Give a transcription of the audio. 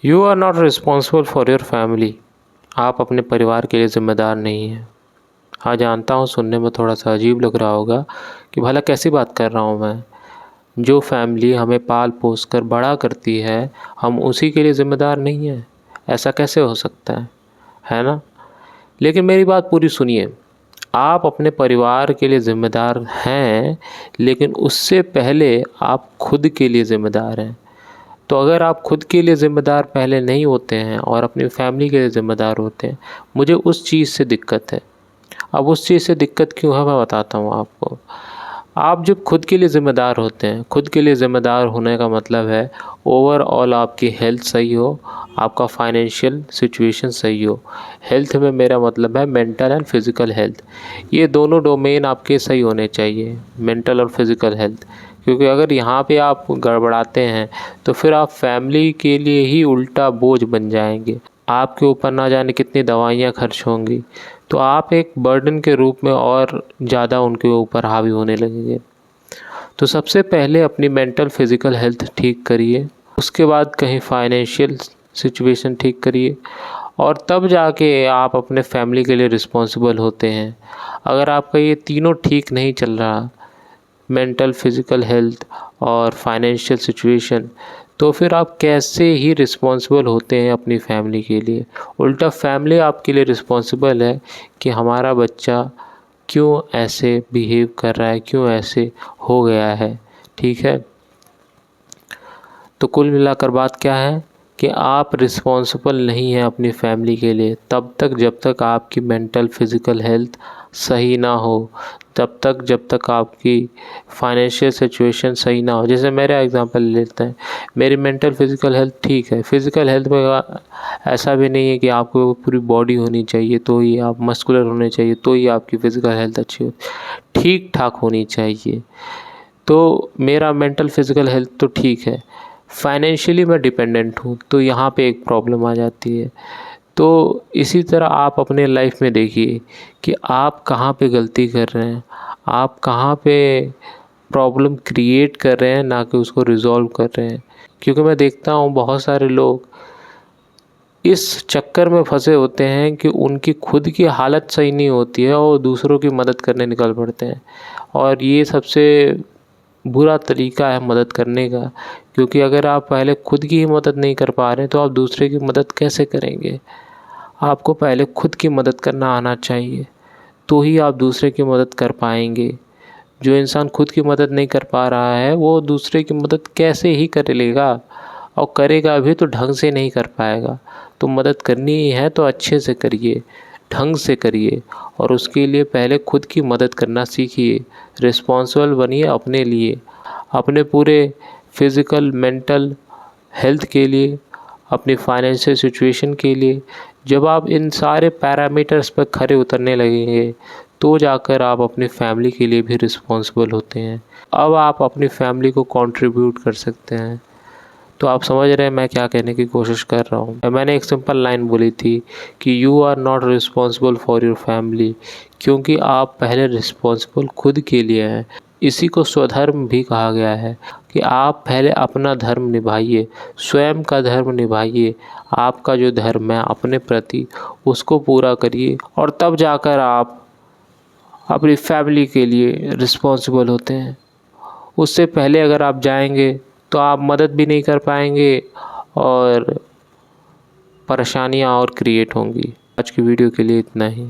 You are not responsible for your family. आप अपने परिवार के लिए ज़िम्मेदार नहीं हैं। हाँ, जानता हूँ सुनने में थोड़ा सा अजीब लग रहा होगा कि भला कैसी बात कर रहा हूँ मैं। जो फैमिली हमें पाल पोस कर बड़ा करती है, हम उसी के लिए ज़िम्मेदार नहीं हैं। ऐसा कैसे हो सकता है ना? लेकिन मेरी बात पूरी सुनिए। आप अपने परिवार के लिए ज़िम्मेदार हैं, लेकिन उससे पहले आप खुद के लिए ज़िम्मेदार हैं। तो अगर आप खुद के लिए ज़िम्मेदार पहले नहीं होते हैं और अपनी फैमिली के लिए ज़िम्मेदार होते हैं, मुझे उस चीज़ से दिक्कत है। अब उस चीज़ से दिक्कत क्यों है मैं बताता हूँ आपको। आप जब खुद के लिए ज़िम्मेदार होते हैं, खुद के लिए ज़िम्मेदार होने का मतलब है ओवरऑल आपकी हेल्थ सही हो, आपका फाइनेंशियल सिचुएशन सही हो। हेल्थ में मेरा मतलब है मेंटल एंड फिज़िकल हेल्थ। ये दोनों डोमेन आपके सही होने चाहिए, मेंटल और फिज़िकल हेल्थ। क्योंकि अगर यहाँ पे आप गड़बड़ाते हैं तो फिर आप फैमिली के लिए ही उल्टा बोझ बन जाएंगे। आपके ऊपर ना जाने कितनी दवाइयाँ खर्च होंगी, तो आप एक बर्डन के रूप में और ज़्यादा उनके ऊपर हावी होने लगेंगे। तो सबसे पहले अपनी मेंटल फिज़िकल हेल्थ ठीक करिए, उसके बाद कहीं फाइनेंशियल सिचुएशन ठीक करिए, और तब जाके आप अपने फैमिली के लिए रिस्पॉन्सिबल होते हैं। अगर आपका ये तीनों ठीक नहीं चल रहा, मेंटल फिज़िकल हेल्थ और फाइनेंशियल सिचुएशन, तो फिर आप कैसे ही रिस्पॉन्सिबल होते हैं अपनी फैमिली के लिए। उल्टा फैमिली आपके लिए रिस्पॉन्सिबल है कि हमारा बच्चा क्यों ऐसे बिहेव कर रहा है, क्यों ऐसे हो गया है। ठीक है, तो कुल मिलाकर बात क्या है कि आप रिस्पॉन्सिबल नहीं हैं अपनी फैमिली के लिए तब तक जब तक आपकी मेंटल फिज़िकल हेल्थ सही ना हो, तब तक जब तक आपकी फाइनेंशियल सिचुएशन सही ना हो। जैसे मेरा एग्जांपल लेते हैं, मेरी मेंटल फिज़िकल हेल्थ ठीक है। फिज़िकल हेल्थ में ऐसा भी नहीं है कि आपको पूरी बॉडी होनी चाहिए तो ही आप मस्कुलर होने चाहिए तो ही आपकी फ़िज़िकल हेल्थ अच्छी हो, ठीक ठाक होनी चाहिए। तो मेरा मेंटल फिज़िकल हेल्थ तो ठीक है, फाइनेंशियली मैं डिपेंडेंट हूँ, तो यहाँ पे एक प्रॉब्लम आ जाती है। तो इसी तरह आप अपने लाइफ में देखिए कि आप कहाँ पे गलती कर रहे हैं, आप कहाँ पे प्रॉब्लम क्रिएट कर रहे हैं, ना कि उसको रिज़ॉल्व कर रहे हैं। क्योंकि मैं देखता हूँ बहुत सारे लोग इस चक्कर में फंसे होते हैं कि उनकी खुद की हालत सही नहीं होती है और दूसरों की मदद करने निकल पड़ते हैं। और ये सबसे बुरा तरीका है मदद करने का, क्योंकि अगर आप पहले खुद की ही मदद नहीं कर पा रहे हैं तो आप दूसरे की मदद कैसे करेंगे। आपको पहले खुद की मदद करना आना चाहिए, तो ही आप दूसरे की मदद कर पाएंगे। जो इंसान खुद की मदद नहीं कर पा रहा है वो दूसरे की मदद कैसे ही कर लेगा, और करेगा भी तो ढंग से नहीं कर पाएगा। तो मदद करनी ही है तो अच्छे से करिए, ढंग से करिए, और उसके लिए पहले खुद की मदद करना सीखिए। रिस्पॉन्सिबल बनिए अपने लिए, अपने पूरे फिज़िकल मेंटल हेल्थ के लिए, अपनी फाइनेंशियल सिचुएशन के लिए। जब आप इन सारे पैरामीटर्स पर खरे उतरने लगेंगे तो जाकर आप अपनी फैमिली के लिए भी रिस्पॉन्सिबल होते हैं। अब आप अपनी फैमिली को कंट्रीब्यूट कर सकते हैं। तो आप समझ रहे हैं मैं क्या कहने की कोशिश कर रहा हूँ। मैंने एक सिंपल लाइन बोली थी कि you are not responsible for your family, क्योंकि आप पहले रिस्पॉन्सिबल खुद के लिए हैं। इसी को स्वधर्म भी कहा गया है कि आप पहले अपना धर्म निभाइए, स्वयं का धर्म निभाइए। आपका जो धर्म है अपने प्रति, उसको पूरा करिए, और तब जाकर आप अपनी फैमिली के लिए रिस्पॉन्सिबल होते हैं। उससे पहले अगर आप जाएंगे तो आप मदद भी नहीं कर पाएंगे और परेशानियां और क्रिएट होंगी। आज की वीडियो के लिए इतना ही।